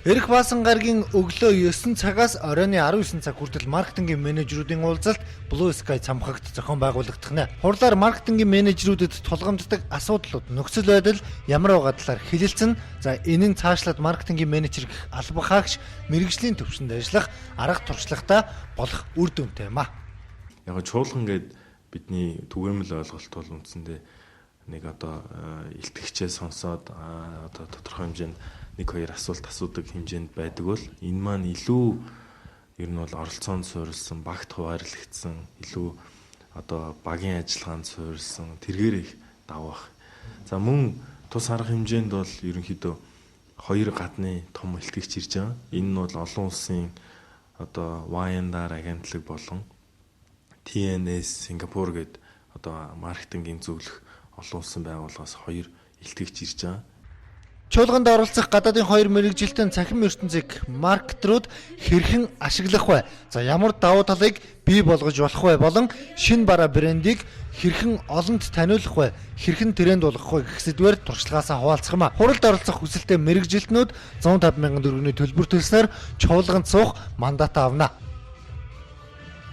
Эрх Баасан гарагийн өглөө 9 цагаас оройн 19 цаг хүртэл маркетингийн менежерүүдийн уулзалт Blue Sky цамхагт зохион байгуулагдах нэ. Хурлаар маркетингийн менежерүүдэд тулгамддаг асуудлууд, нөхцөл байдал ямар байгаа талаар хэлэлцэн. За энэ нь цаашлаад маркетингийн менежер гэх алба хаагч мэрэгжлийн төвшөнд ажиллах арга туршлагатай болох үр дүнтэй юм а. Яг чуулган гээд бидний түгээмэл ойлголт бол үндсэндээ нэг одоо илтгэгчээ сонсоод одоо тодорхой хэмжээнд нэг хоёр асуулт асуудаг хэмжээнд байдаг бол энэ маань илүү ер нь бол оролцоонд суурилсан, багт хуваарлагдсан, илүү одоо багийн ажиллагаанд суурилсан тэргээр их давах. За мөн тус арга хэмжээнд бол ерөнхийдөө хоёр гадны том илтгэгч ирж байгаа. Энэ нь бол олон улсын одоо YNDR агентлаг болон TNS Сингапур гээд одоо маркетингийн зөвлөх олон улсын байгууллагаас хоёр илтгэгч ирж байгаа. Чуулганд оролцох гадаадын хоёр мэрэгжилтэн цахим ертөнцийг маркетрууд хэрхэн ашиглах вэ? За ямар давуу талыг бий болгож болох вэ? Болон шинэ бараа брендийг хэрхэн олонд таниулах вэ? Хэрхэн тренд болгох вэ гэх сэдвээр туршлагаасаа хуваалцах юм а. Хуралд оролцох хүсэлтэй мэрэгжилтнүүд 150,000 төгрөгийн төлбөр төлснээр чуулганд суух мандат авна.